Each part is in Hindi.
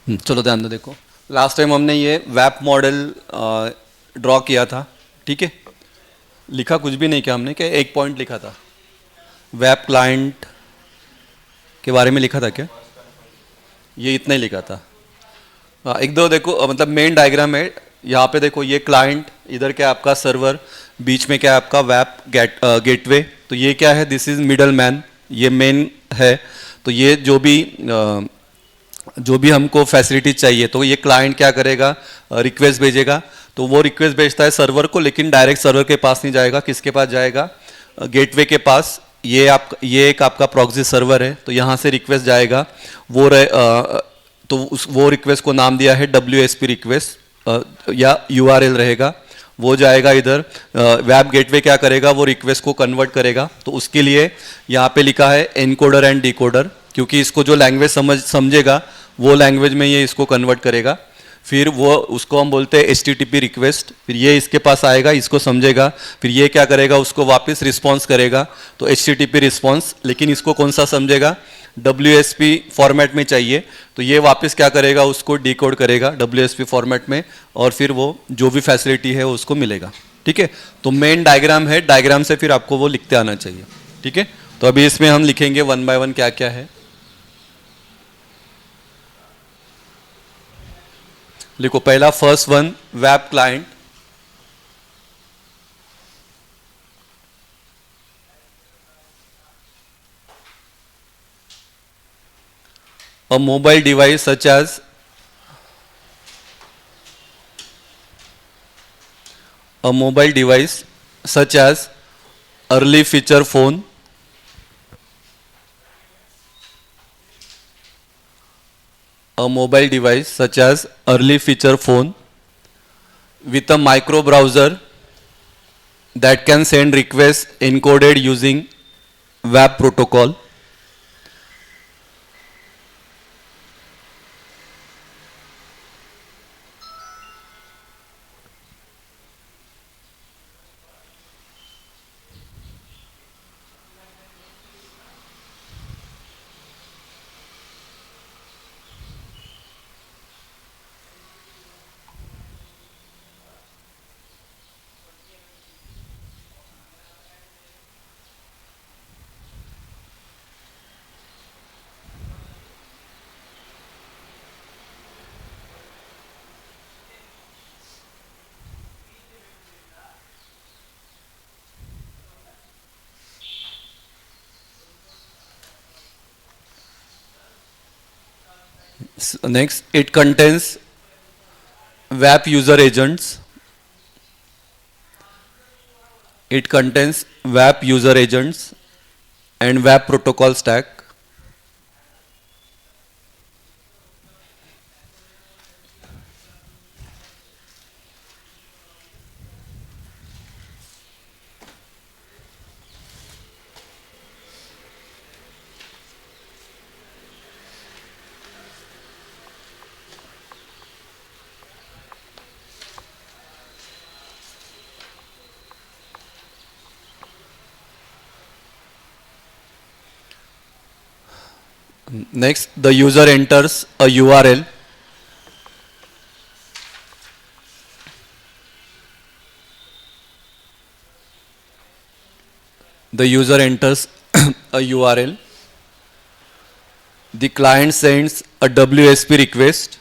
चलो ध्यान दो, देखो लास्ट टाइम हमने ये वेब मॉडल ड्रॉ किया था, ठीक है। लिखा कुछ भी नहीं किया हमने, क्या एक पॉइंट लिखा था वेब क्लाइंट के बारे में लिखा था क्या? ये इतना ही लिखा था। एक दो देखो, मतलब मेन डायग्राम है यहाँ पे, देखो ये क्लाइंट, इधर क्या है आपका सर्वर, बीच में क्या है आपका वेब गेटवे। तो ये क्या है, दिस इज मिडल मैन, ये मेन है। तो ये जो भी हमको फैसिलिटीज चाहिए, तो ये क्लाइंट क्या करेगा, रिक्वेस्ट भेजेगा। तो वो रिक्वेस्ट भेजता है सर्वर को, लेकिन डायरेक्ट सर्वर के पास नहीं जाएगा, किसके पास जाएगा, गेटवे के पास। ये एक आपका प्रॉक्सी सर्वर है, तो यहाँ से रिक्वेस्ट जाएगा। वो रिक्वेस्ट को नाम दिया है WSP रिक्वेस्ट या URL रहेगा। वो जाएगा इधर, वेब गेटवे क्या करेगा, वो रिक्वेस्ट को कन्वर्ट करेगा। तो उसके लिए यहाँ पे लिखा है एनकोडर एंड डिकोडर, क्योंकि इसको जो लैंग्वेज समझेगा वो लैंग्वेज में ये इसको कन्वर्ट करेगा। फिर वो उसको हम बोलते हैं HTTP रिक्वेस्ट, फिर ये इसके पास आएगा, इसको समझेगा, फिर ये क्या करेगा, उसको वापस रिस्पॉन्स करेगा। तो HTTP रिस्पॉन्स, लेकिन इसको कौन सा समझेगा, WSP फॉर्मेट में चाहिए। तो ये वापस क्या करेगा, उसको डिकोड करेगा WSP फॉर्मेट में, और फिर वो जो भी फैसिलिटी है उसको मिलेगा, ठीक है। तो मेन डायग्राम है, डायग्राम से फिर आपको वो लिखते आना चाहिए, ठीक है। तो अभी इसमें हम लिखेंगे 1 बाय 1 क्या क्या है। लिखो पहला, first one, web client. A mobile device such as a mobile device such as early feature phone, a mobile device such as early feature phone with a micro browser that can send requests encoded using web protocol. Next, it contains web user agents. It contains web user agents and web protocol stack. Next, the user enters a URL. The user enters a URL. The client sends a WSP request.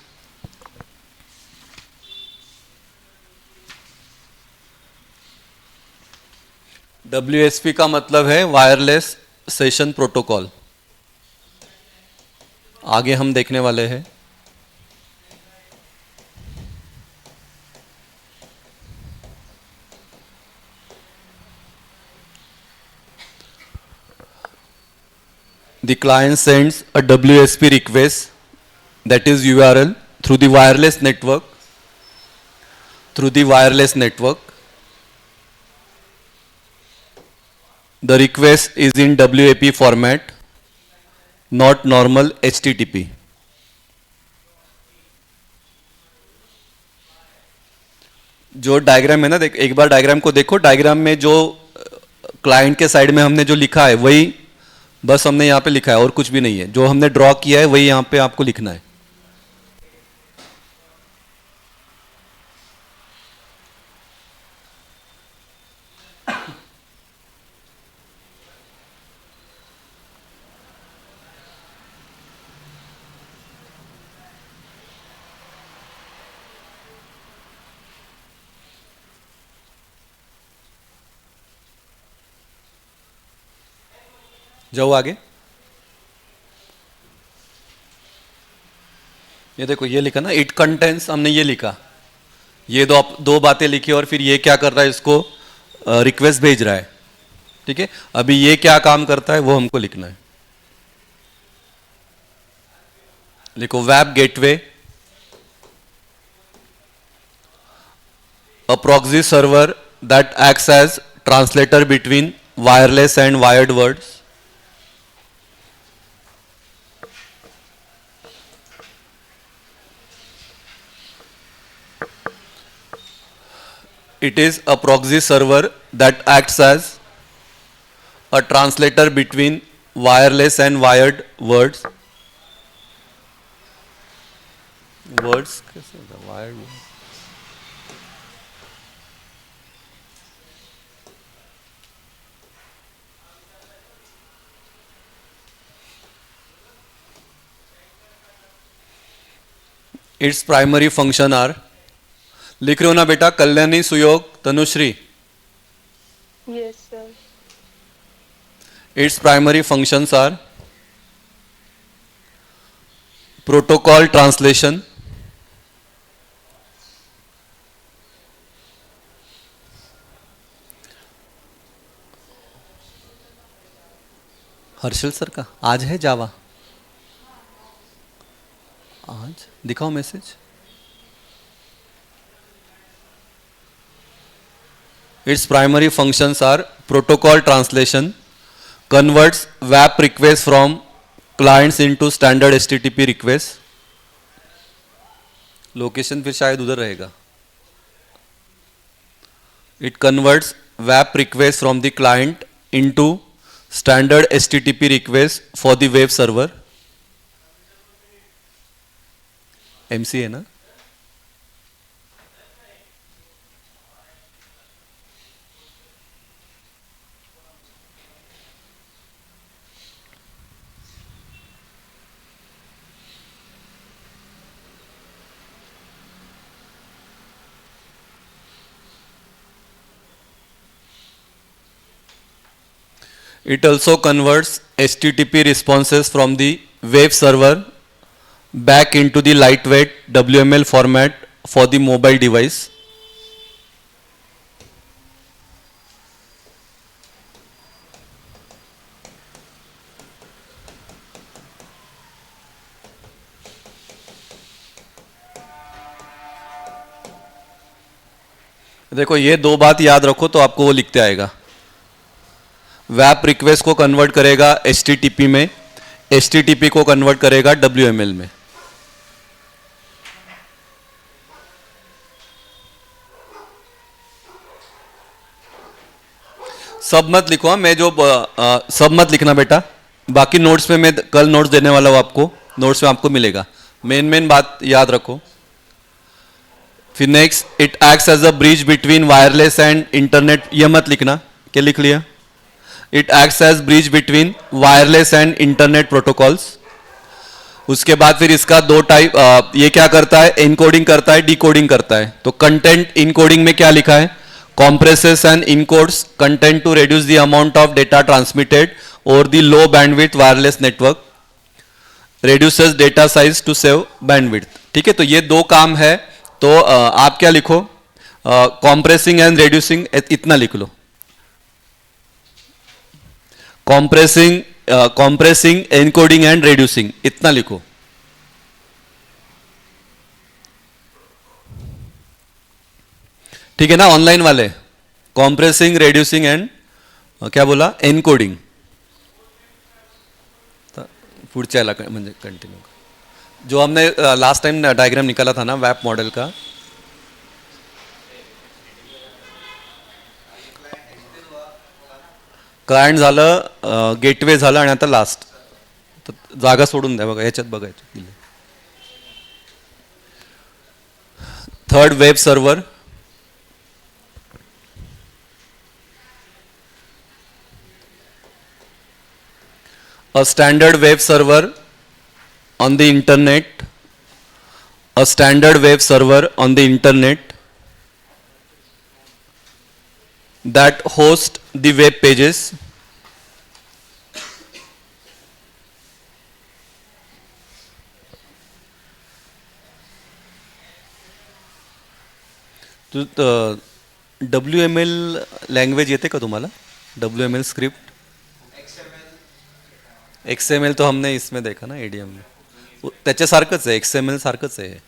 WSP का मतलब है वायरलेस सेशन प्रोटोकॉल, आगे हम देखने वाले हैं। The client sends a WSP request, that is URL, through the wireless network. Through the wireless network. The request is in WAP format, not normal HTTP. जो डायग्राम है ना, देख एक बार डायग्राम को देखो। डायग्राम में जो क्लाइंट के साइड में हमने जो लिखा है वही बस हमने यहाँ पे लिखा है, और कुछ भी नहीं है। जो हमने ड्रॉ किया है वही यहाँ पे आपको लिखना है। जाओ आगे। ये देखो ये लिखा ना, इट कंटेंट्स, हमने ये लिखा, ये दो बातें लिखी और फिर ये क्या कर रहा है, इसको रिक्वेस्ट भेज रहा है। ठीक है, अभी ये क्या काम करता है वो हमको लिखना है। लिखो web gateway, a proxy server that acts as translator between wireless and wired words. It is a proxy server that acts as a translator between wireless and wired words. Words कैसे होगा? Wired words. Its primary function are, लिख रहे हो ना बेटा? कल्याणी, सुयोग, Tanushree. Yes, sir. Its primary functions are protocol translation, Harshal sir का आज है जावा, आज दिखाओ message. Its primary functions are protocol translation, converts web requests from clients into standard HTTP requests. Location फिर शायद उधर रहेगा। It converts web requests from the client into standard HTTP requests for the web server. MC है ना? It also converts HTTP responses from the web server back into the lightweight WML format for the mobile device. देखो ये दो बात याद रखो तो आपको वो लिखते आएगा। वेब रिक्वेस्ट को कन्वर्ट करेगा HTTP में, HTTP को कन्वर्ट करेगा WML में। सब मत लिखो, हाँ, मैं जो सब मत लिखना बेटा, बाकी नोट्स में मैं कल नोट्स देने वाला हूं आपको, नोट्स में आपको मिलेगा। मेन मेन बात याद रखो। फिर next, it acts as a bridge between wireless and internet, ये मत लिखना, क्या लिख लिया? It acts as bridge between wireless and internet protocols. उसके बाद फिर इसका दो टाइप, ये क्या करता है? एनकोडिंग करता है, डिकोडिंग करता है। तो कंटेंट इनकोडिंग में क्या लिखा है? compresses and encodes content to reduce the amount of data transmitted over the low bandwidth wireless network, reduces data size to save bandwidth। ठीक है, तो ये दो काम है। तो आप क्या लिखो? compressing and reducing, इतना लिख लो। compressing encoding and reducing, इतना लिखो। ठीक है ना ऑनलाइन वाले? कॉम्प्रेसिंग, रेड्यूसिंग एंड क्या बोला? एनकोडिंग। पुढच्या म्हणजे कंटिन्यू जो हमने लास्ट टाइम डायग्राम निकाला था ना वेब मॉडल का, क्लायंट झालं, गेटवे झालं आणि आता लास्ट जागा सोडून द्या बघा, याच्यात बघायचं। Third, web server. A standard web server on the internet, a standard web server on the internet that hosts the web pages तू WML लँग्वेज येते का तुम्हाला? WML स्क्रिप्ट XML तो हमने इसमें देखा ना ADM में, त्याच्यासारखंच आहे, XML सारखंच आहे.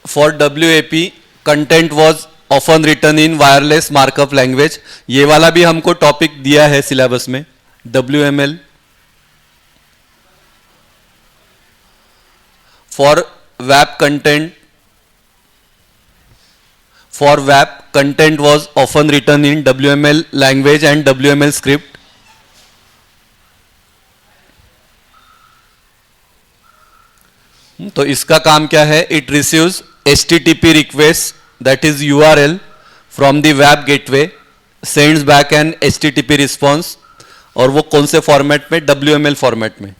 For WAP content was often written in wireless markup language. ये वाला भी हमको टॉपिक दिया है सिलेबस में. WML for web content was often written in WML language and WML script. तो इसका काम क्या है? It receives HTTP request that is URL from the web gateway, sends back an HTTP response. और वो कौन से फॉर्मेट में? WML फॉर्मेट में.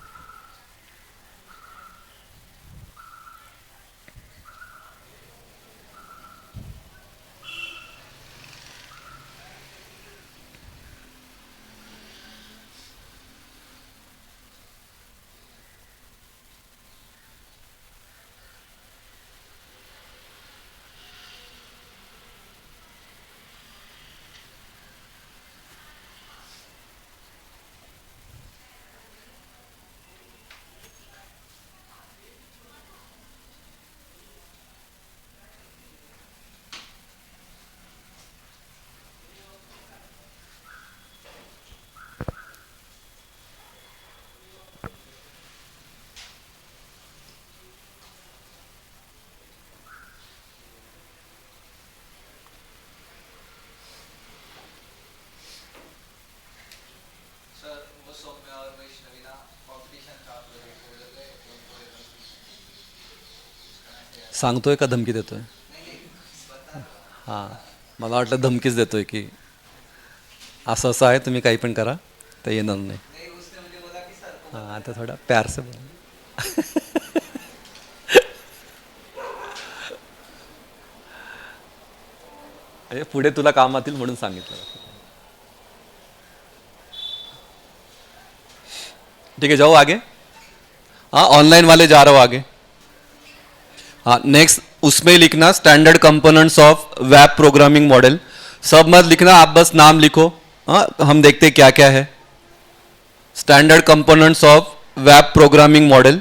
सांगतोय का धमकी देतोय? हां, मला वाटलं धमकीच देतोय की असं असं आहे, तुम्ही काही पण करा, तर येणार नाही. हां, आता थोडा प्यार से बोला. पुढे तुला कामातील म्हणून सांगितलं. ठीक है, जाओ आगे. हाँ, ऑनलाइन वाले जा रहे हो आगे. हाँ, नेक्स्ट उसमें लिखना standard components of web programming model. सब मत लिखना, आप बस नाम लिखो. हाँ, हम देखते क्या क्या है. Standard components of web programming model.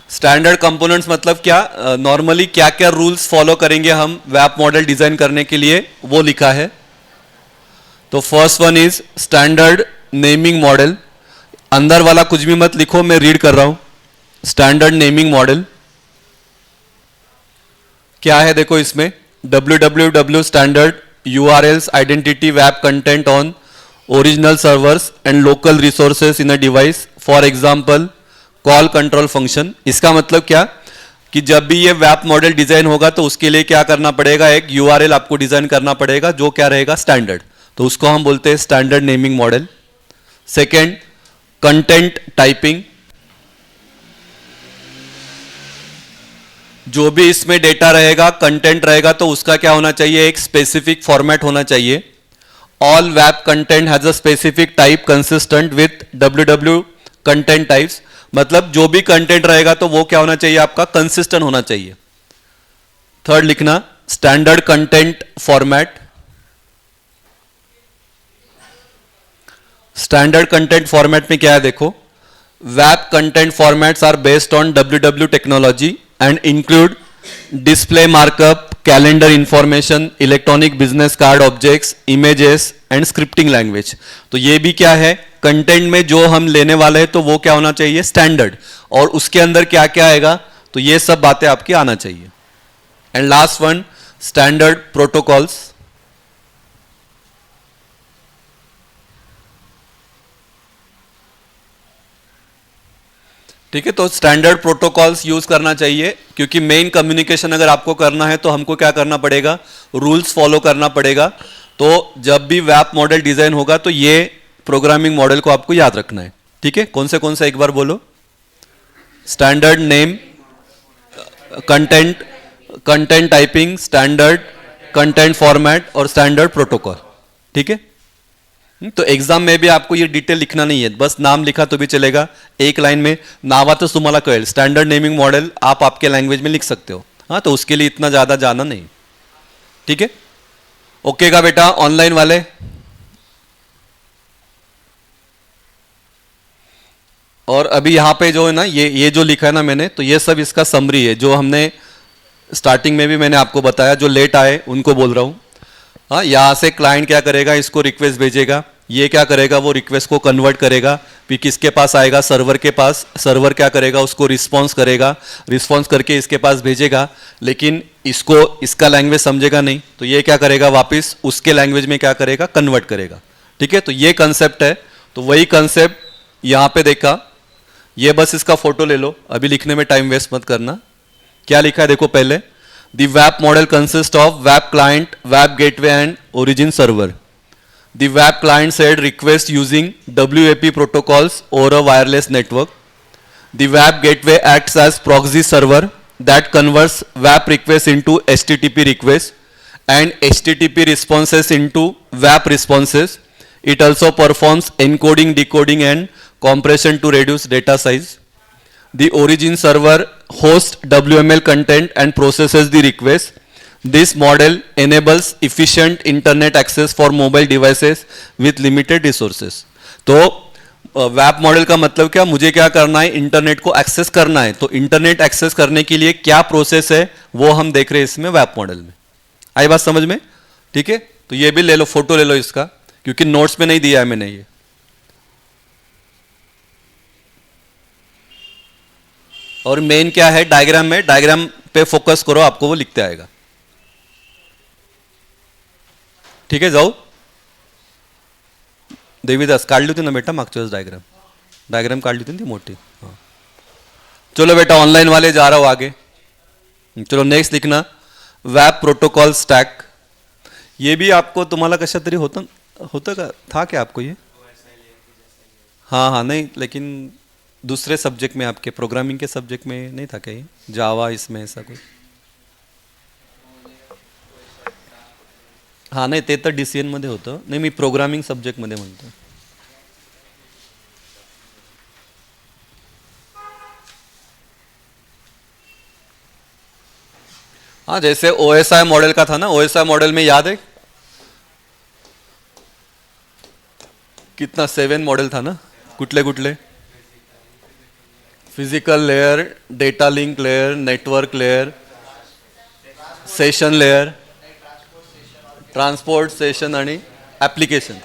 Standard components मतलब क्या? नॉर्मली क्या क्या रूल्स फॉलो करेंगे हम वेब मॉडल डिजाइन करने के लिए, वो लिखा है. तो first one is standard naming model. अंदर वाला कुछ भी मत लिखो, मैं रीड कर रहा हूं. स्टैंडर्ड नेमिंग मॉडल क्या है? देखो इसमें www standard URLs identity web content on original servers and local resources in a device. For example call control function. इसका मतलब क्या कि जब भी ये वेब मॉडल डिजाइन होगा तो उसके लिए क्या करना पड़ेगा? एक URL आपको डिजाइन करना पड़ेगा जो क्या रहेगा? स्टैंडर्ड. तो उसको हम बोलते हैं standard naming model. Second, content typing. जो भी इसमें डेटा रहेगा, कंटेंट रहेगा, तो उसका क्या होना चाहिए? एक स्पेसिफिक फॉर्मेट होना चाहिए. All web content has a specific type consistent with www content types. मतलब जो भी कंटेंट रहेगा तो वो क्या होना चाहिए? आपका कंसिस्टेंट होना चाहिए. थर्ड लिखना standard content format. Standard content format में क्या है? देखो, web content formats are based on www technology and include display markup, calendar information, electronic business card objects, images and scripting language. तो ये भी क्या है? कंटेंट में जो हम लेने वाले हैं तो वो क्या होना चाहिए? स्टैंडर्ड. और उसके अंदर क्या क्या आएगा? तो ये सब बातें आपकी आना चाहिए. And last one, standard protocols. ठीक है, तो स्टैंडर्ड प्रोटोकॉल्स यूज करना चाहिए, क्योंकि मेन कम्युनिकेशन अगर आपको करना है तो हमको क्या करना पड़ेगा? रूल्स फॉलो करना पड़ेगा. तो जब भी वेब मॉडल डिजाइन होगा तो ये प्रोग्रामिंग मॉडल को आपको याद रखना है. ठीक है, कौन से एक बार बोलो. Standard name, content typing, standard content format और स्टैंडर्ड प्रोटोकॉल. ठीक है. तो एग्जाम में भी आपको ये डिटेल लिखना नहीं है, बस नाम लिखा तो भी चलेगा, एक लाइन में नावातच तुम्हाला कळेल. स्टँडर्ड नेमिंग मॉडल आप आपके लैंग्वेज में लिख सकते हो. हाँ, तो उसके लिए इतना ज़्यादा जाना नहीं. ठीक है, ओके का बेटा ऑनलाइन वाले. और अभी यहाँ पे जो है ना, ये जो लिखा है ना मैंने, तो ये सब इसका समरी है जो हमने स्टार्टिंग में भी मैंने आपको बताया. जो लेट आए उनको बोल रहा हूँ. हाँ, यहाँ से क्लाइंट क्या करेगा, इसको रिक्वेस्ट भेजेगा, ये क्या करेगा, वो रिक्वेस्ट को कन्वर्ट करेगा, फिर किसके पास आएगा, सर्वर के पास. सर्वर क्या करेगा, उसको रिस्पॉन्स करेगा, रिस्पॉन्स करके इसके पास भेजेगा, लेकिन इसको इसका लैंग्वेज समझेगा नहीं, तो ये क्या करेगा, वापस उसके लैंग्वेज में क्या करेगा, कन्वर्ट करेगा. ठीक है, तो ये कंसेप्ट है. तो वही कंसेप्ट यहाँ पे देखा. ये बस इसका फोटो ले लो, अभी लिखने में टाइम वेस्ट मत करना. क्या लिखा है देखो पहले. The WAP model consists of WAP client, WAP gateway and origin server. The WAP client send request using WAP protocols over a wireless network. The WAP gateway acts as proxy server that converts WAP requests into HTTP requests and HTTP responses into WAP responses. It also performs encoding, decoding and compression to reduce data size. The origin server hosts WML content and processes the request. This model enables efficient internet access for mobile devices with limited resources. तो वैप मॉडल का मतलब क्या, मुझे क्या करना है, इंटरनेट को एक्सेस करना है. तो इंटरनेट एक्सेस करने के लिए क्या प्रोसेस है वो हम देख रहे हैं इसमें वैप मॉडल में. आई बात समझ में. ठीक है, तो ये भी ले लो, फोटो ले लो इसका, क्योंकि नोट्स में नहीं दिया है मैंने ये. और मेन क्या है, डायग्राम में, डायग्राम पे फोकस करो, आपको वो लिखते आएगा. ठीक है, जाओ. देवीदास काढली होती ना बेटा मागच्या वेळेस डायग्राम काढली होती ना ती मोठी. हाँ, चलो बेटा ऑनलाइन वाले जा रहा हो आगे. चलो नेक्स्ट लिखना वैप प्रोटोकॉल स्टैक. ये भी आपको तुम्हाला कशा तरी होतं का, था क्या आपको ये. हाँ हाँ, नहीं लेकिन दूसरे सब्जेक्ट में, आपके प्रोग्रामिंग के सब्जेक्ट में नहीं था क्या ये, जावा इसमें ऐसा कुछ. हाँ नाही, ते तर DCN मध्ये होतं. नाही, मी प्रोग्रामिंग सब्जेक्ट मध्ये म्हणतो. हाँ, जैसे OSI मॉडल का था ना, OSI मॉडल में याद है कितना 7 मॉडल था ना. कुठले कुठले, physical layer, data link layer, network layer, session layer, transport session आणि ॲप्लिकेशन.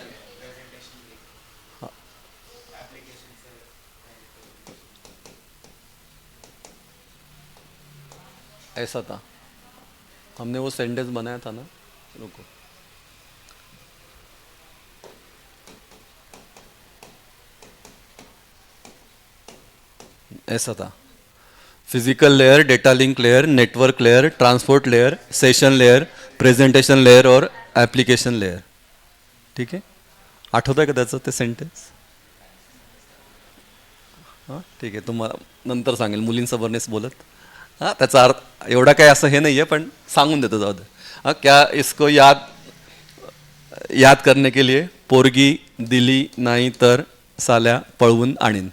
ऐसा था, हमने वो सेंटेंस बनाया था ना. रुको, ऐसा था. Physical layer, data link layer, network layer, transport layer, session layer, presentation layer और ॲप्लिकेशन लेयर. ठीक आहे, आठवतं आहे का त्याचं ते सेंटेन्स. हां ठीक आहे, तुम्हाला नंतर सांगेल मुलींसमोरनेच बोलत. हां, त्याचा अर्थ एवढा काही असं हे नाही आहे, पण सांगून देतो, जाऊ दे. हां, क्या इसको याद करने के लिए, पोरगी दिली नाही तर साल्या पळवून आणीन.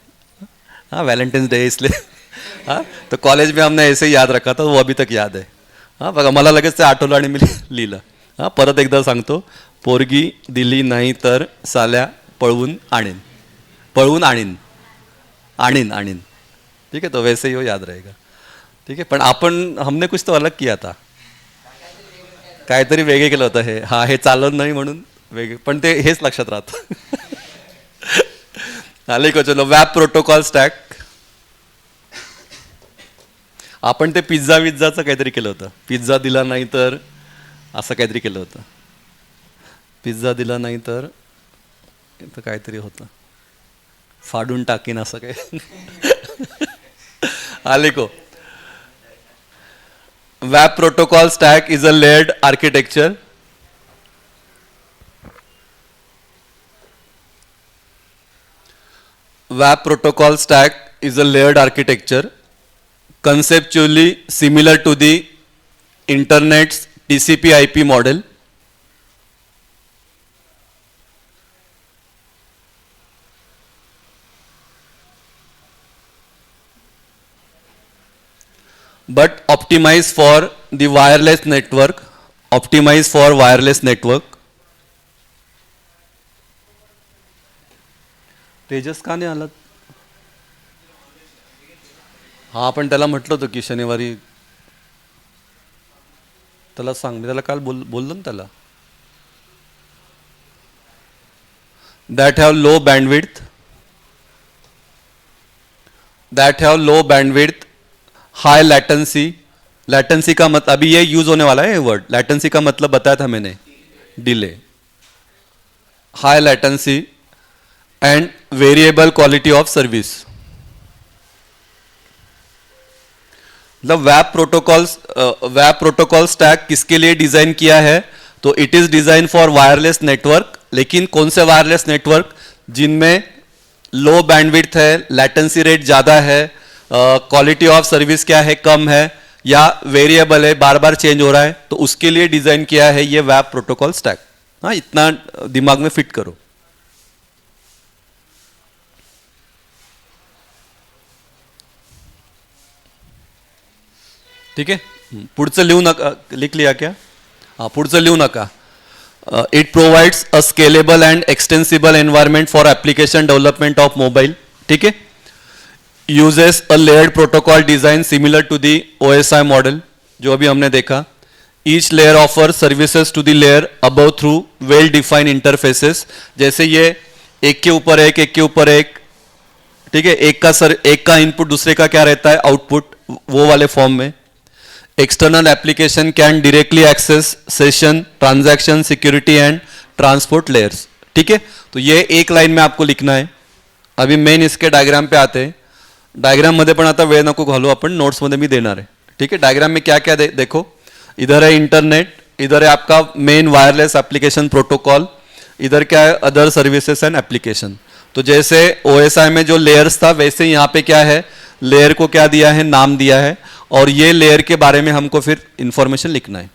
हाँ, वैलेंटाइंस डे इसलिए. हाँ, तो कॉलेज में हमने ऐसे ही याद रखा था, वो अभी तक याद है. हाँ, बघा मला लगेच ते आठवलं आणि मी लिहिलं. हां, परत एकदा सांगतो, पोरगी दिली नाही तर साल्या पळवून आणीन. पळवून आणीन, आणीन आणीन. ठीक है, तो वैसे ही वो याद रहेगा. ठीक है, पण आपण हमने कुछ तो अलग किया था, काहीतरी वेगळे केलं होतं. हे हा, हे चालत नाही म्हणून वेगळे, पण ते हेच लक्षात राहतं. आले का. चलो वैप प्रोटोकॉल स्टॅक. आपण ते पिझ्झा विझ्झाचं काहीतरी केलं होतं. पिझ्झा दिला नाही तर असं काहीतरी केलं होतं. पिझ्झा दिला नाही तर काहीतरी होतं, फाडून टाकीन असं काय. आले को. वैप protocol stack is a layered architecture. WAP protocol stack is a layered architecture conceptually similar to the internet's TCP/IP model. but optimize for the wireless network. Optimize for wireless network. तेजस का नाही आला? हा पण त्याला म्हटलं होतं की शनिवारी त्याला सांग, मी त्याला काल बोललो ना त्याला. that have low bandwidth high latency. latency का मतलब अभी ये यूज होने वाला है ये वर्ड. latency का मतलब बताया था मैंने, delay. high latency and variable quality of service. मतलब वेब प्रोटोकॉल स्टैक किसके लिए डिजाइन किया है? तो it is design for wireless network. लेकिन कौन से वायरलेस नेटवर्क? जिनमें लो बैंडविड्थ है, लैटेंसी रेट ज्यादा है, क्वालिटी ऑफ सर्विस क्या है, कम है, या वेरिएबल है, बार बार चेंज हो रहा है, तो उसके लिए डिजाइन किया है ये वेब प्रोटोकॉल स्टैक. हाँ, इतना दिमाग में फिट करो. ठीक आहे. पुढचं लिहू नका. लिख लिया क्या? हाँ, पुढचं लिहू नका. It provides a scalable and extensible environment for application development of mobile. ठीक है. Uses a layered protocol design similar to the OSI model जो अभी हमने देखा. Each layer offer services to the layer above through well defined interfaces. जैसे ये एक के ऊपर एक, एक के ऊपर एक. ठीक है. एक का इनपुट दूसरे का क्या रहता है, आउटपुट, वो वाले फॉर्म में. External application can directly access session, transaction, security and transport layers. ठीक है. तो ये एक लाइन में आपको लिखना है. अभी मेन इसके डायग्राम पे आते हैं. डायग्राम मध्ये पण आता वेळ नको घालू, आपण नोट्स मध्ये मी देणार आहे. ठीक है. डायग्राम में क्या क्या देखो. इधर है इंटरनेट, इधर है आपका मेन वायरलेस एप्लीकेशन प्रोटोकॉल, इधर क्या है अदर सर्विसेज एंड एप्लीकेशन. तो जैसे OSI में जो लेयर्स था वैसे यहाँ पे क्या है, लेयर को क्या दिया है, नाम दिया है, और ये लेयर के बारे में हमको फिर इंफॉर्मेशन लिखना है.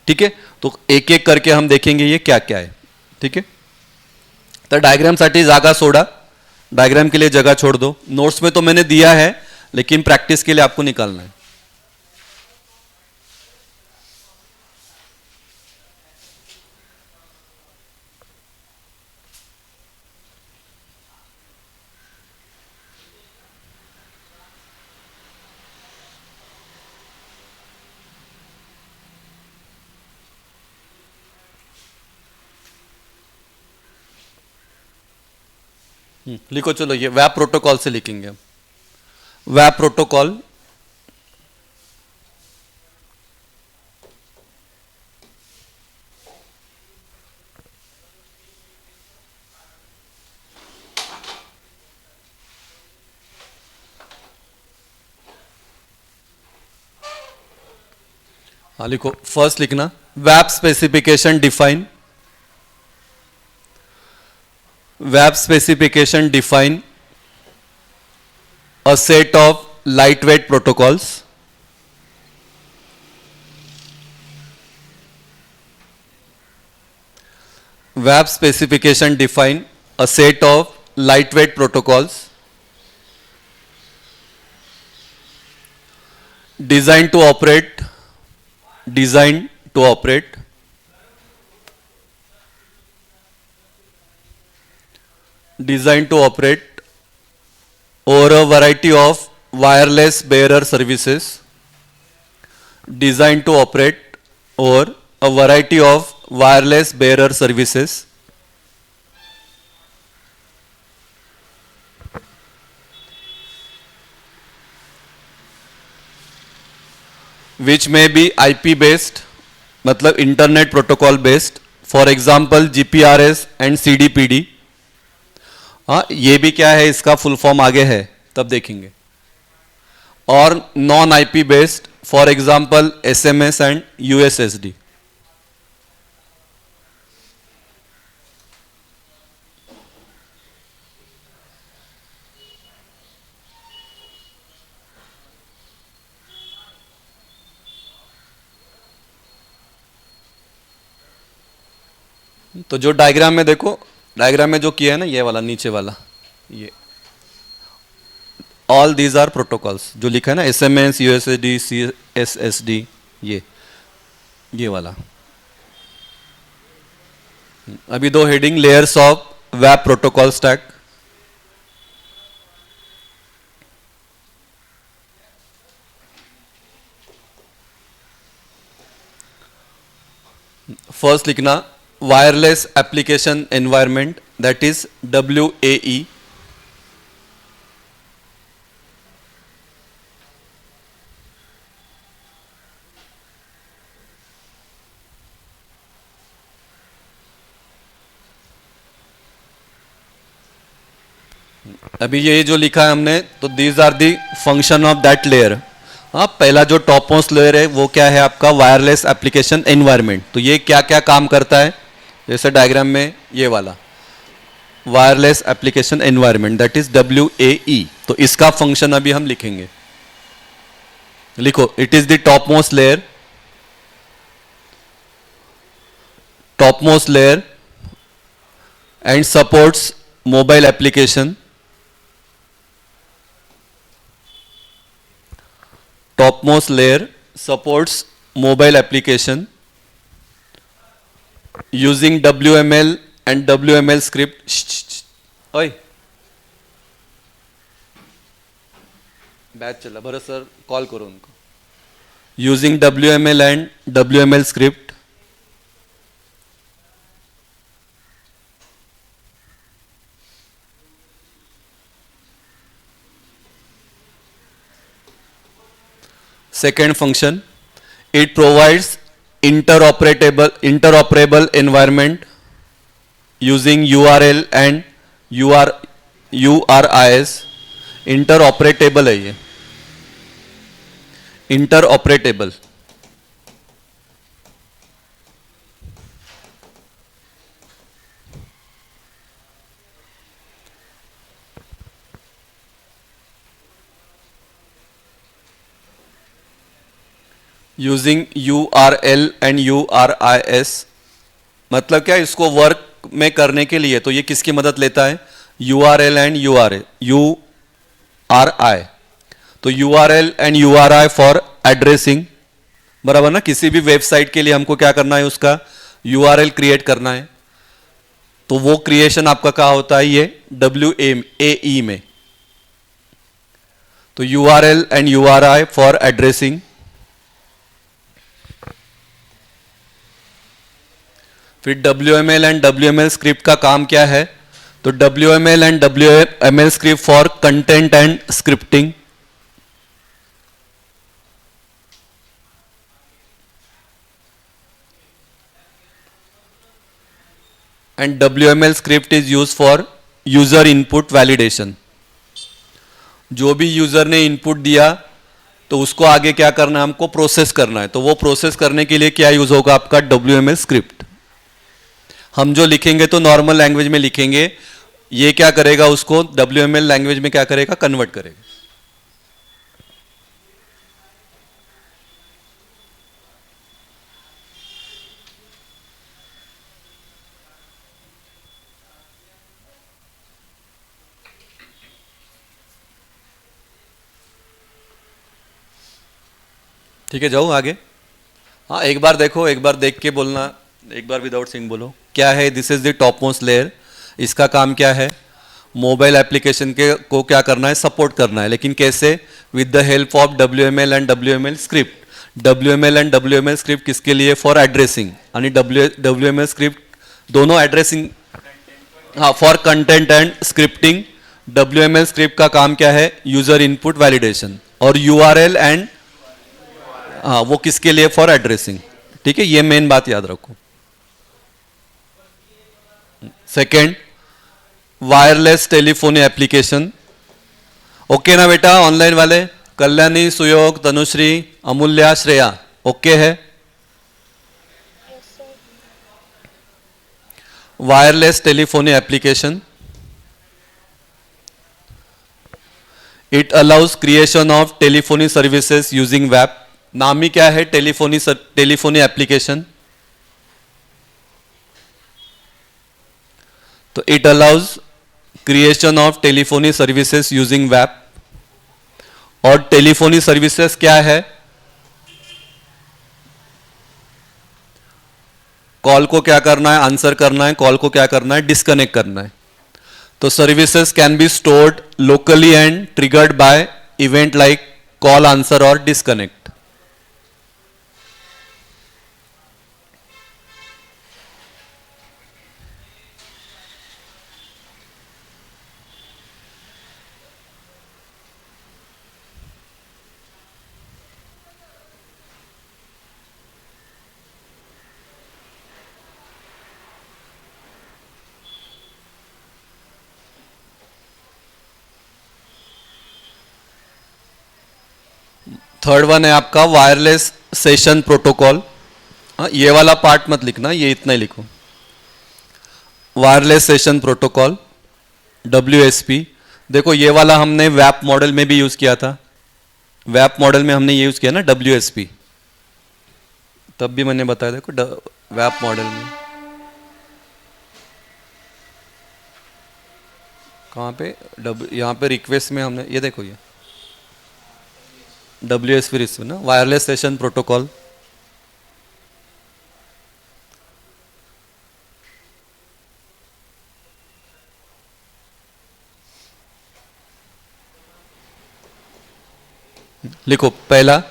ठीक है. तो एक एक करके हम देखेंगे ये क्या क्या है. ठीक है. तो डायग्राम साठी जागा सोडा. डायग्राम के लिए जगह छोड़ दो. नोट्स में तो मैंने दिया है, लेकिन प्रैक्टिस के लिए आपको निकालना है. लिखो. चलो ये वेब प्रोटोकॉल से लिखेंगे. वेब प्रोटोकॉल हाँ लिखो. फर्स्ट लिखना web specification define. Web specification define a set of lightweight protocols. Web specification define a set of lightweight protocols designed to operate over a variety of wireless bearer services. Designed to operate over a variety of wireless bearer services. Which may be IP based, मतलब internet protocol based. For example GPRS and CDPD. हाँ, ये भी क्या है, इसका फुल फॉर्म आगे है तब देखेंगे. और non IP based, for example SMS and USSD. तो जो डायग्राम में देखो, डायग्राम में जो किया है ना, ये वाला नीचे वाला, ये ऑल दीज आर प्रोटोकॉल्स, जो लिखा है ना SMS, USSD, CSSD, ये वाला। अभी दो heading, layers of web protocol stack. First लिखना wireless application environment, that is WAE। अभी ये जो लिखा है हमने, तो these are the function of that layer. हाँ, पहला जो टॉप मोस्ट लेयर है वो क्या है आपका, वायरलेस एप्लीकेशन एनवायरनमेंट। तो ये क्या क्या काम करता है, जैसे डायग्राम में ये वाला wireless application environment, that is WAE। तो इसका फंक्शन अभी हम लिखेंगे। लिखो, it is the top most layer, top most layer and supports mobile application. Topmost layer supports mobile application using WML and WML script। ओए, बैच चला, भरत सर कॉल करो उनको। Using WML and WML script, second function, it provides interoperable environment using URL and URIs। interoperable है ये, interoperable। Using URL and URIs, मतलब क्या, इसको वर्क में करने के लिए तो ये किसकी मदद लेता है, URL एंड URI। तो URL and URI for addressing, बराबर ना। किसी भी वेबसाइट के लिए हमको क्या करना है, उसका URL क्रिएट करना है। तो वो क्रिएशन आपका क्या होता है, ये WAE में। तो URL and URI for addressing. फिर WML एंड WML स्क्रिप्ट का काम क्या है, तो WML and WML script for content and scripting. And WML script is use for user input validation. जो भी यूजर ने इनपुट दिया तो उसको आगे क्या करना है, हमको प्रोसेस करना है। तो वो प्रोसेस करने के लिए क्या यूज होगा आपका, WML स्क्रिप्ट। हम जो लिखेंगे तो नॉर्मल लैंग्वेज में लिखेंगे, ये क्या करेगा, उसको WML लैंग्वेज में क्या करेगा, कन्वर्ट करेगा। ठीक है, जाओ आगे। हाँ, एक बार देखो, एक बार देख के बोलना, एक बार विदाउट सिंग बोलो। क्या है, this is the top most layer. इसका काम क्या है, मोबाइल एप्लीकेशन के को क्या करना है, सपोर्ट करना है। लेकिन कैसे, with the help of WML and WML script. WML and WML script किसके लिए, फॉर एड्रेसिंग। आणि WML स्क्रिप्ट दोनों एड्रेसिंग, हाँ, for content and scripting. WML script का काम क्या है, यूजर इनपुट वैलिडेशन। और URL एंड, हाँ, वो किसके लिए, फॉर एड्रेसिंग। ठीक है, ये मेन बात याद रखो। Second, wireless telephony application. Okay ना बेटा, ऑनलाइन वाले, कल्याणी, सुयोग, तनुश्री, अमूल्या, श्रेया, ओके है। Yes, sir. Wireless telephony application, it allows creation of telephony services using web. नाम ही क्या है, टेलीफोनी एप्लीकेशन। तो it allows creation of telephony services using web. और टेलीफोनी सर्विसेज क्या है? कॉल को क्या करना है? आंसर करना है। कॉल को क्या करना है? डिस्कनेक्ट करना है। तो services can be stored locally and triggered by event like call, answer और डिस्कनेक्ट। थर्ड वन है आपका वायरलेस सेशन प्रोटोकॉल। ये वाला पार्ट मत लिखना, ये इतना ही लिखो। Wireless session protocol WSP। देखो ये वाला हमने वैप मॉडल में भी यूज किया था। वैप मॉडल में हमने ये यूज किया ना WSP, तब भी मैंने बताया। देखो वैप मॉडल में कहाँ पे यहाँ पे रिक्वेस्ट में हमने ये देखो, ये WSP रिसीव ना, वायरलेस सेशन प्रोटोकॉल। लिखो पहला,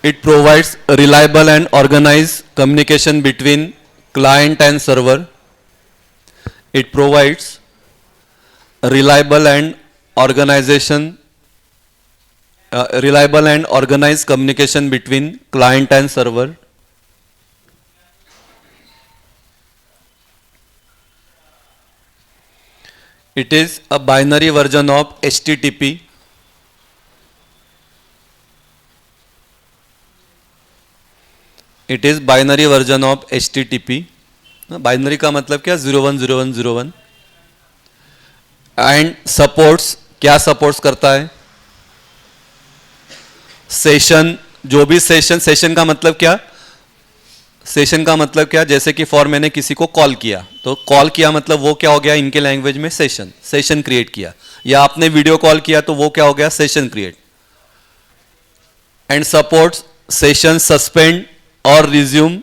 it provides reliable and organize communication between client and server. It provides reliable and organized communication between client and server. It is a binary version of HTTP. It is binary version of HTTP. Binary का मतलब क्या? 010101। एंड सपोर्ट्स, क्या सपोर्ट्स करता है? सेशन, जो भी सेशन का मतलब क्या? सेशन का मतलब क्या? जैसे कि फॉर मैंने किसी को कॉल किया, तो कॉल किया मतलब वो क्या हो गया इनके लैंग्वेज में? सेशन क्रिएट किया। या आपने वीडियो कॉल किया तो वो क्या हो गया? Session create. And supports session suspend और resume.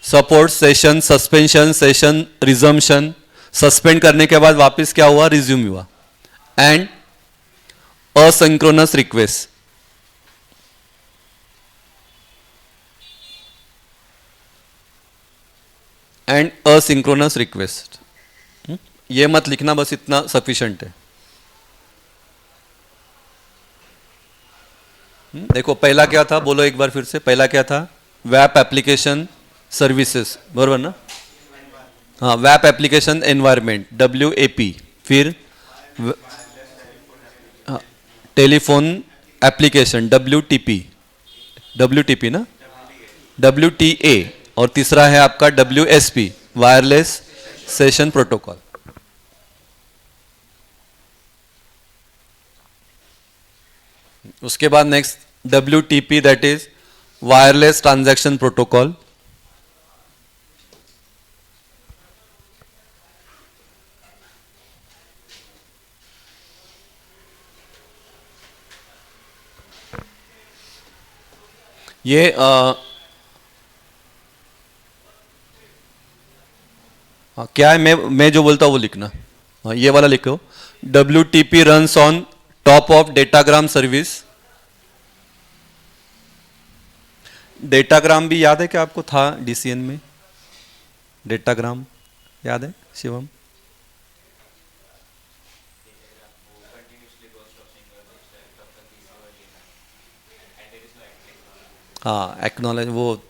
Support session suspension, session resumption. Suspend करने के बाद वापस क्या हुआ? रिज्यूम हुआ। And asynchronous request. And asynchronous request. ये मत लिखना, बस इतना सफिशिएंट है। देखो पहला क्या था? बोलो एक बार फिर से, पहला क्या था? वेब एप्लीकेशन सर्विसेज, बरोबर ना? हाँ, वेब एप्लीकेशन एनवायरनमेंट WAP। फिर टेलीफोन एप्लीकेशन WTP ना, WTA। और तीसरा है आपका WSP, वायरलेस सेशन प्रोटोकॉल। उसके बाद next WTP, that is wireless transaction protocol. ये क्या है? मैं जो बोलता हूं वो लिखना। ये वाला लिखो, WTP runs on top of datagram service. Datagram भी याद है क्या आपको? था DCN में डेटाग्राम, याद है शिवम? हाँ, एक्नॉलेज, वो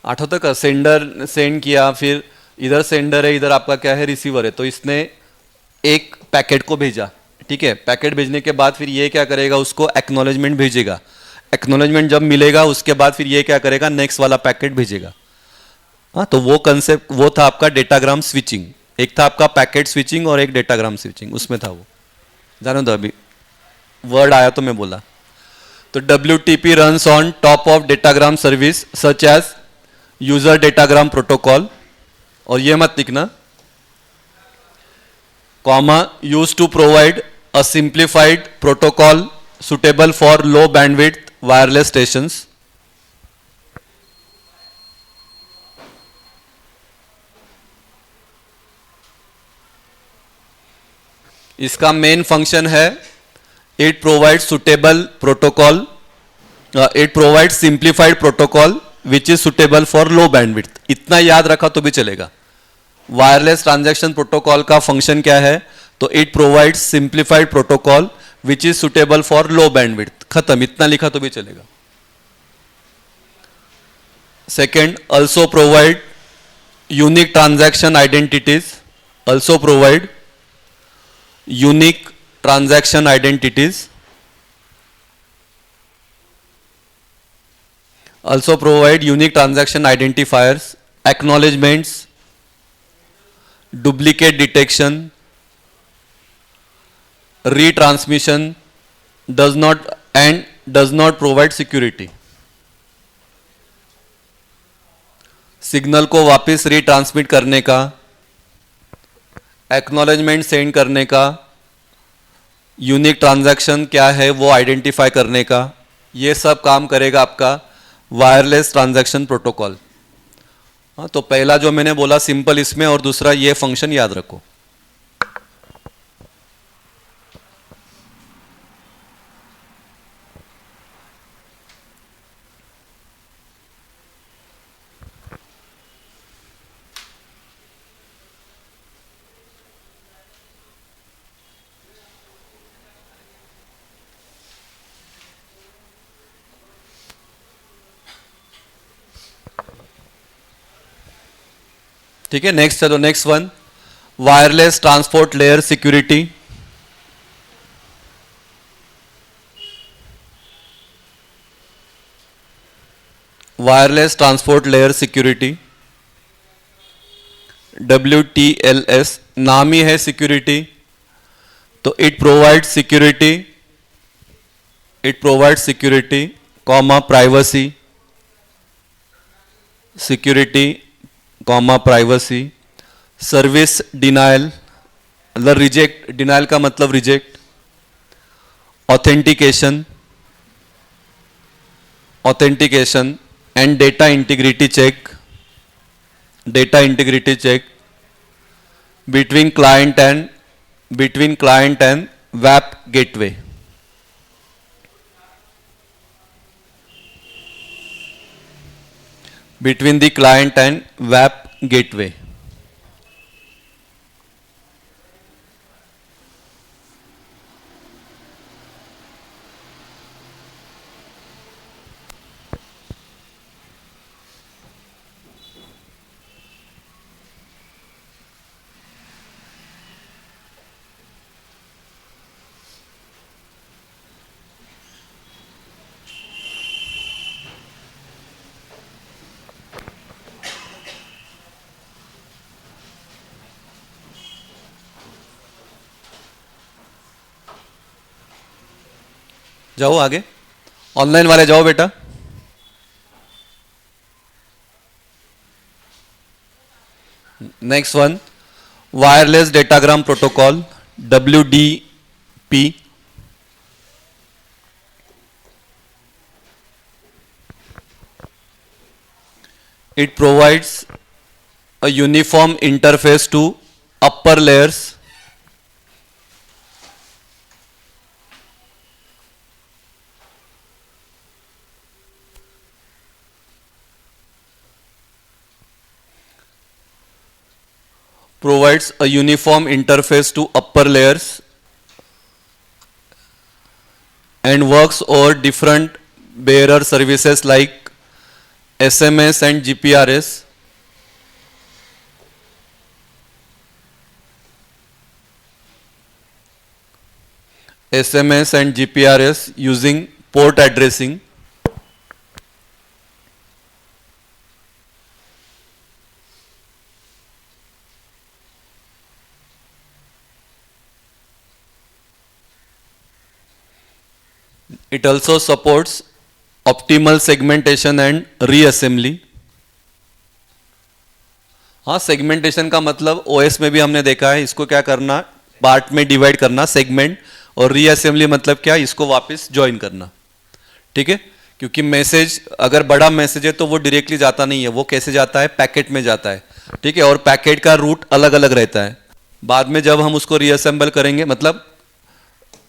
आठवतं का? सेंडर सेंड किया, फिर इधर सेंडर है, इधर आपका क्या है? रिसीवर है। तो इसने एक पैकेट को भेजा, ठीक है? पैकेट भेजने के बाद फिर ये क्या करेगा? उसको एक्नॉलेजमेंट भेजेगा। एक्नॉलेजमेंट जब मिलेगा उसके बाद फिर ये क्या करेगा? नेक्स्ट वाला पैकेट भेजेगा। हाँ, तो वो कंसेप्ट वो था आपका डेटाग्राम स्विचिंग। एक था आपका पैकेट स्विचिंग और एक डेटाग्राम स्विचिंग, उसमें था वो। जानो तो अभी वर्ड आया तो मैं बोला। तो WTP runs on top of datagram service such as user datagram protocol। और ये मत लिखना, comma used to provide a simplified protocol suitable for low bandwidth wireless stations. इसका मेन फंक्शन है it provide suitable protocol, it provide simplified protocol which is suitable for low bandwidth. इतना याद रखा तो भी चलेगा. वायरलेस ट्रांजैक्शन प्रोटोकॉल का फंक्शन क्या है? तो it provide simplified protocol which is suitable for low bandwidth. खत्म. इतना लिखा तो भी चलेगा. Second, also provide unique transaction identities. Also provide unique transaction identities. Also provide unique transaction identifiers, acknowledgements, duplicate detection, retransmission, does not provide security. Signal को वापस रीट्रांसमिट करने का, एक्नॉलेजमेंट सेंड करने का, यूनिक ट्रांजैक्शन क्या है वो आइडेंटिफाई करने का, ये सब काम करेगा आपका वायरलेस ट्रांजैक्शन प्रोटोकॉल. हाँ, तो पहला जो मैंने बोला सिंपल इसमें, और दूसरा ये फंक्शन याद रखो. ठीक है. नेक्स्ट चलो, next one, wireless transport layer security. Wireless transport layer security, WTLS नाम ही है सिक्योरिटी. तो it provide security comma privacy, security comma privacy, service denial, मतलब रिजेक्ट, डिनाइल का मतलब reject, authentication and data integrity check between client and web gateway. Between the client and web gateway. जाओ आगे, ऑनलाइन वाले जाओ बेटा. Next one, wireless datagram protocol, WDP. It provides a uniform interface to upper layers. Provides a uniform interface to upper layers and works over different bearer services like SMS and GPRS. SMS and GPRS using port addressing. It also supports optimal segmentation and reassembly. हाँ, सेगमेंटेशन का मतलब ओएस में भी हमने देखा है, इसको क्या करना, पार्ट में डिवाइड करना सेगमेंट, और रीअसेंबली मतलब क्या, इसको वापस ज्वाइन करना, ठीक है। क्योंकि मैसेज अगर बड़ा मैसेज है तो वो डायरेक्टली जाता नहीं है, वो कैसे जाता है, पैकेट में जाता है, ठीक है। और पैकेट का रूट अलग अलग रहता है। बाद में जब हम उसको रीअसेंबल करेंगे, मतलब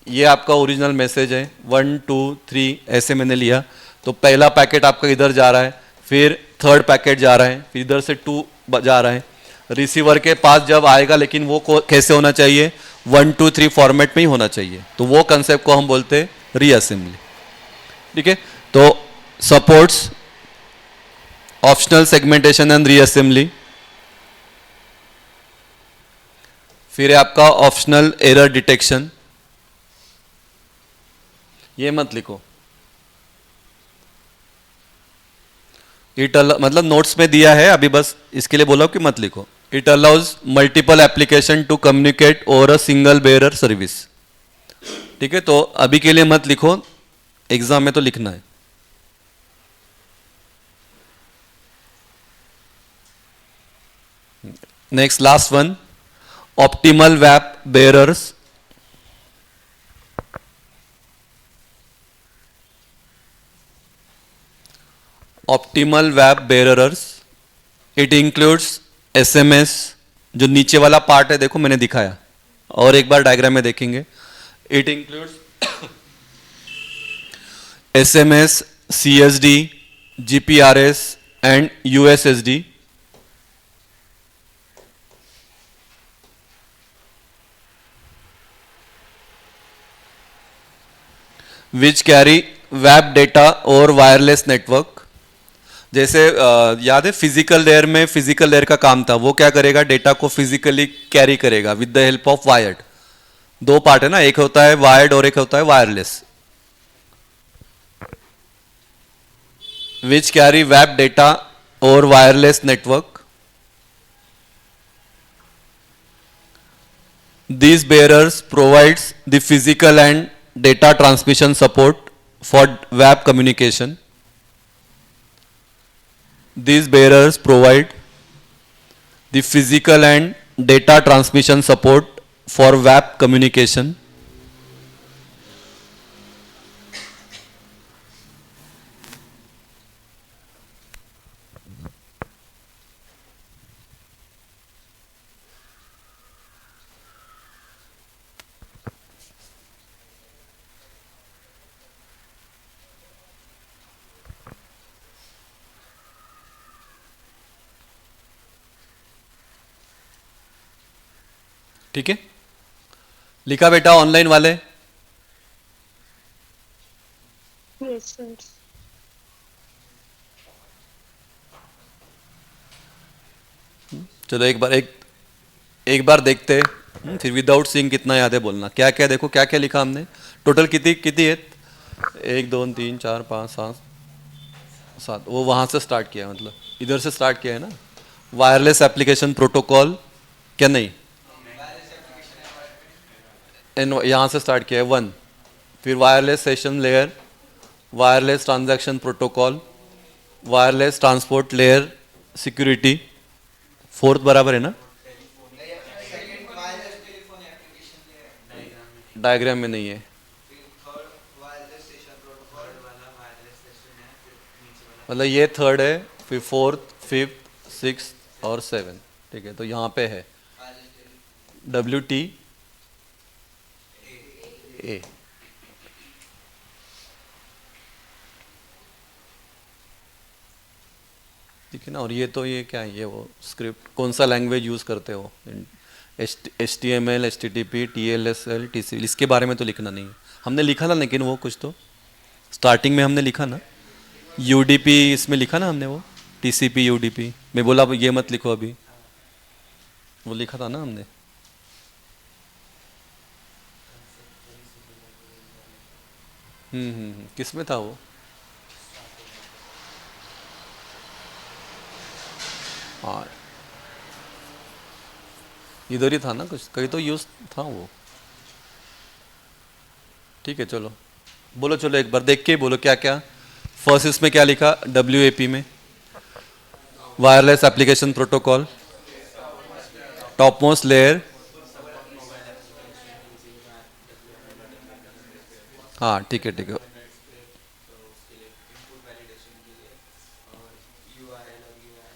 ये आपका ओरिजिनल मैसेज है 1 2 3 ऐसे मैंने लिया, तो पहला पैकेट आपका इधर जा रहा है, फिर थर्ड पैकेट जा रहा है, फिर इधर से 2 जा रहा है, रिसीवर के पास जब आएगा, लेकिन वो कैसे होना चाहिए, 1 2 3 फॉर्मेट में ही होना चाहिए। तो वो कंसेप्ट को हम बोलते हैं रीअसेंबली, ठीक है। तो supports optional segmentation and reassembly. फिर है आपका ऑप्शनल एरर डिटेक्शन, ये मत लिखो, मतलब नोट्स में दिया है अभी, बस इसके लिए बोला कि मत लिखो। It allows multiple application to communicate over a single bearer service, ठीक है। तो अभी के लिए मत लिखो, एग्जाम में तो लिखना है। Next last one, optimal web bearers. Optimal web bearers, it includes SMS, जो नीचे वाला पार्ट है देखो मैंने दिखाया, और एक बार डायग्राम में देखेंगे। It includes SMS, CSD, GPRS and USSD, which carry web data और वायरलेस नेटवर्क। जैसे याद है फिजिकल लेयर में, फिजिकल लेयर का काम था, वो क्या करेगा, डेटा को फिजिकली कैरी करेगा with the help of wired. दो पार्ट है ना, एक होता है वायर्ड और एक होता है wireless. Which carry web data और wireless network. These bearers provides the physical and data transmission support for web communication. These bearers provide the physical and data transmission support for web communication. ठीक है, लिखा बेटा ऑनलाइन वाले। Yes, sir. चलो एक बार देखते हैं, फिर विदाउट सीइंग कितना याद है बोलना। क्या क्या देखो, क्या क्या लिखा हमने, टोटल कितनी कितनी है, 1 2 3 4 5 7, वो वहाँ से स्टार्ट किया है, मतलब इधर से स्टार्ट किया है ना। वायरलेस एप्लीकेशन प्रोटोकॉल, क्या नहीं, यहाँ से स्टार्ट किया है 1। फिर wireless session layer, wireless transaction protocol, wireless transport layer security, 4th बराबर है ना, डायग्राम में नहीं है। मतलब ये 3rd है, फिर 4th 5th 6th और 7th, ठीक है। तो यहाँ पे है WT A, ठीक है ना। और ये तो ये क्या है, ये वो स्क्रिप्ट कौन सा लैंग्वेज यूज़ करते हो, HTML, HTTP, TLSL, TCL, इसके बारे में तो लिखना नहीं है। हमने लिखा था लेकिन वो कुछ तो स्टार्टिंग में हमने लिखा ना, UDP इसमें लिखा ना हमने, वो TCP UDP। मैं बोला ये मत लिखो अभी, वो लिखा था ना हमने। किस में था वो, हाँ इधर ही था ना, कुछ कहीं तो यूज था वो, ठीक है। चलो बोलो, चलो एक बार देख के बोलो क्या क्या। फर्स्ट इसमें क्या लिखा, WAP में wireless application protocol, top most layer हाँ ठीक है ठीक है।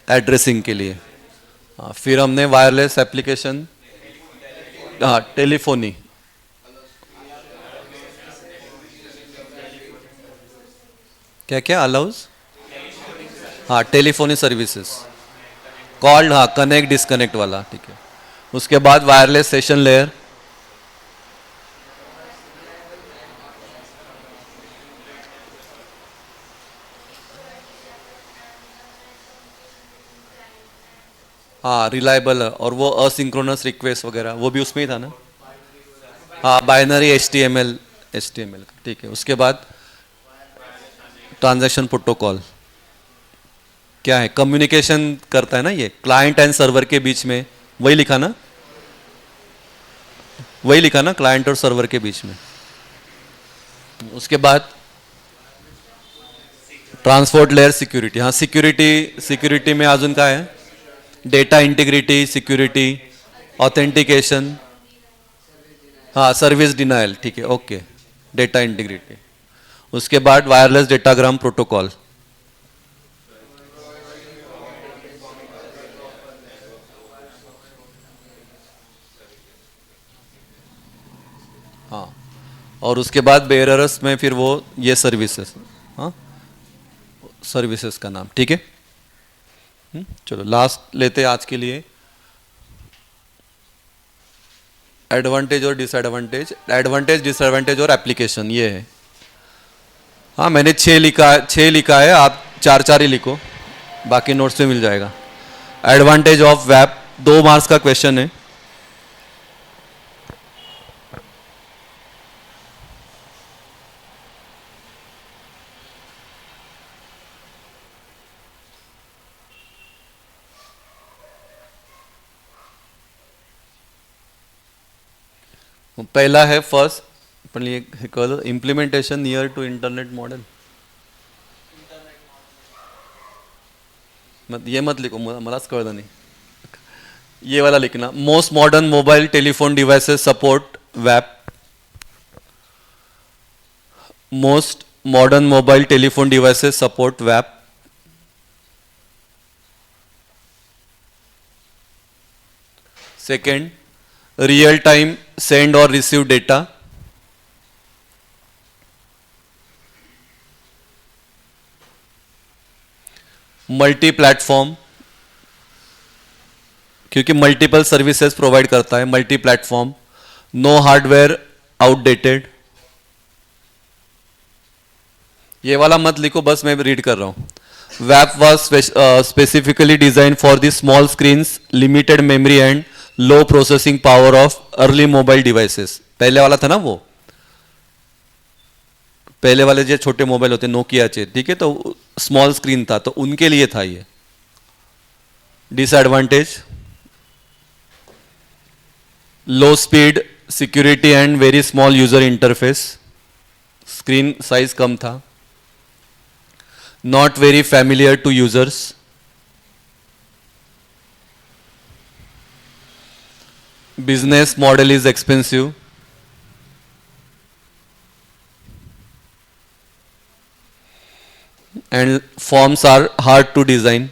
एड्रेसिंग के लिए। हाँ फिर हमने वायरलेस एप्लीकेशन, हाँ टेलीफोनी, क्या क्या अलाउज, हाँ टेलीफोनी सर्विसेज, कॉल्ड, हाँ कनेक्ट डिस्कनेक्ट वाला, ठीक है। उसके बाद वायरलेस सेशन लेयर, हाँ रिलायबल, और वो असिंक्रोनस रिक्वेस्ट वगैरह वो भी उसमें ही था ना। हाँ बाइनरी HTML, HTML ठीक है। उसके बाद ट्रांजैक्शन प्रोटोकॉल, क्या है, कम्युनिकेशन करता है ना ये क्लाइंट एंड सर्वर के बीच में, वही लिखा ना, वही लिखा ना क्लाइंट और सर्वर के बीच में। उसके बाद ट्रांसपोर्ट लेयर सिक्युरिटी, हाँ सिक्युरिटी, सिक्युरिटी में अजून काय आहे, डेटा इंटिग्रिटी सिक्युरिटी, ऑथेंटिकेशन, हाँ सर्विस डिनायल, ठीक है ओके, डेटा इंटीग्रिटी। उसके बाद वायरलेस डेटाग्राम प्रोटोकॉल, हाँ। और उसके बाद बेयरर्स में फिर वो ये सर्विसेज, हाँ सर्विसेज का नाम, ठीक है। चलो लास्ट लेते हैं आज के लिए, एडवांटेज और डिसएडवांटेज, एडवांटेज डिसएडवांटेज और एप्लीकेशन ये है। हाँ मैंने 6 लिखा है, आप 4 4 ही लिखो, बाकी नोट्स में मिल जाएगा। एडवांटेज ऑफ वेब, 2 मार्क्स का क्वेश्चन है। पहला है फर्स्ट, पण हे कळलं, implementation near to internet model, मत ये मत लिखो, मलाच कळलं नाही, ये वाला लिखना, most modern mobile telephone devices support web, most modern mobile telephone devices support web. Second, real time send और रिसीव डेटा, मल्टी प्लेटफॉर्म, क्योंकि मल्टीपल सर्विसेज प्रोवाइड करता है, multi platform, no hardware outdated. ये वाला मत लिखो, बस मैं रीड कर रहा हूं। Web was specifically design for the small screens, limited memory and low processing power of early mobile devices. पहले वाला था ना वो, पहले वाले जो छोटे मोबाइल होते नोकिया चे, ठीक है, तो स्मॉल स्क्रीन था तो उनके लिए था ये। Disadvantage, low speed, security and very small user interface, screen size कम था, not very familiar to users, business model is expensive, and forms are hard to design।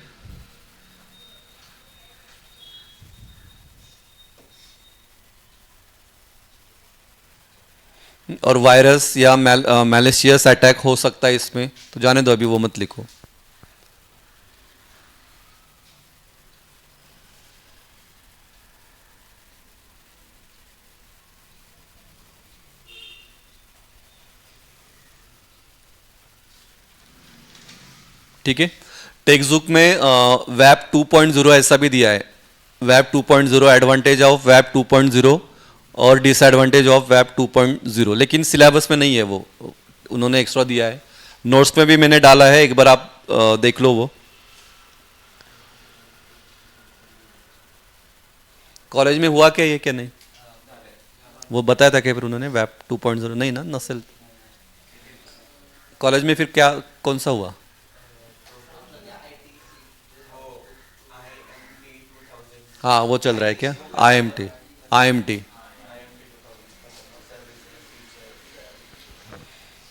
और वायरस या मैलिशियस अटैक हो सकता है इसमें, तो जाने दो अभी वो मत लिखो। ठीक है, टेक्सटबुक में वेब 2.0 ऐसा भी दिया है, वेब 2.0 एडवांटेज ऑफ वेब 2.0 और डिसएडवांटेज ऑफ वेब 2.0, लेकिन सिलेबस में नहीं है वो, उन्होंने एक्स्ट्रा दिया है। नोट्स में भी मैंने डाला है, एक बार आप देख लो वो। कॉलेज में हुआ क्या ये, क्या नहीं, वो बताया था क्या फिर उन्होंने, वेब 2.0 नहीं ना, नसल कॉलेज में फिर क्या कौन सा हुआ? हाँ वो चल रहा है क्या, IMT, IMT।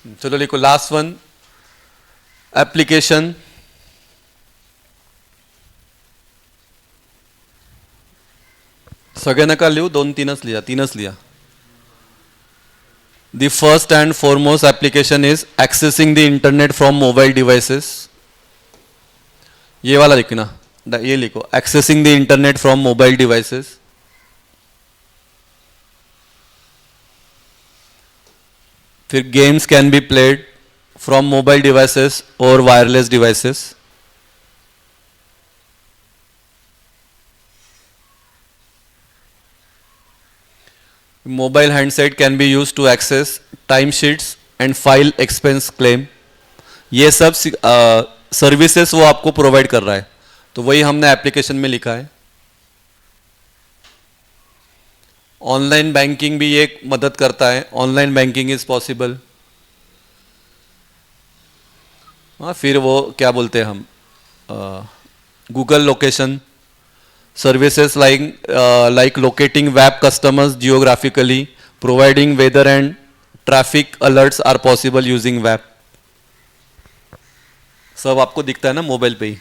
चलो लिखो लास्ट वन, एप्लीकेशन सगळ्यांना का लिहू, दोन तीनच लिहा, तीनच लिहा. The first and foremost application is accessing the internet from mobile devices. ये वाला लिखना, ये लिखो, accessing the internet from mobile devices. फिर games can be played from mobile devices or wireless devices. Mobile handset can be used to access timesheets and file expense claim. ये सब सर्विसेज वो आपको प्रोवाइड कर रहा है, तो वही हमने एप्लीकेशन में लिखा है. ऑनलाइन बैंकिंग भी ये मदद करता है, ऑनलाइन बैंकिंग इज पॉसिबल. हाँ, फिर वो क्या बोलते हैं हम, Google location services like locating web customers geographically, providing weather and traffic alerts are possible using web. सब आपको दिखता है ना मोबाइल पे ही.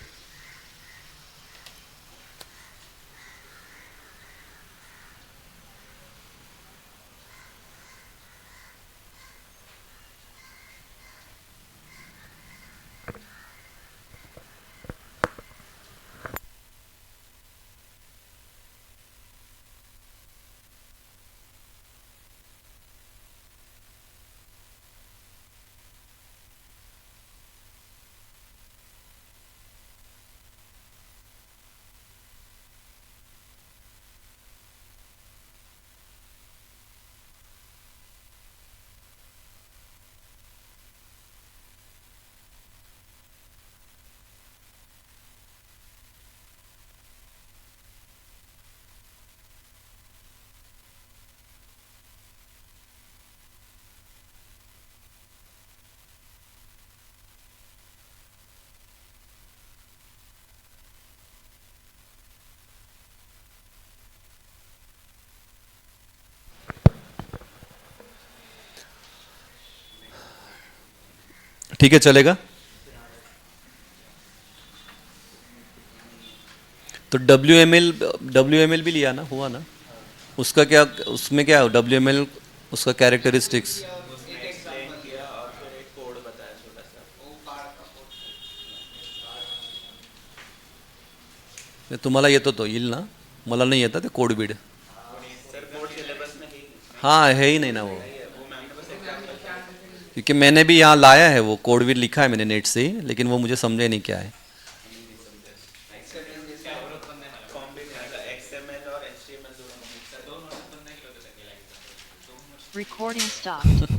ठीक है, चलेगा. तो डब्ल्यू एम एल भी लिया ना, हुआ ना. उसका क्या, उसमें क्या डब्ल्यू एम एल, उसका कैरेक्टरिस्टिक्स. तुम्हाला येतो तो येईल ना, मला नाही येतं ते कोड बीड. हाँ है ही नहीं ना वो, क्योंकि मैंने भी यहाँ लाया है वो कोड बीड, लिखा है मैंने नेट से ही, लेकिन वो मुझे समझे नहीं क्या है. Recording stopped.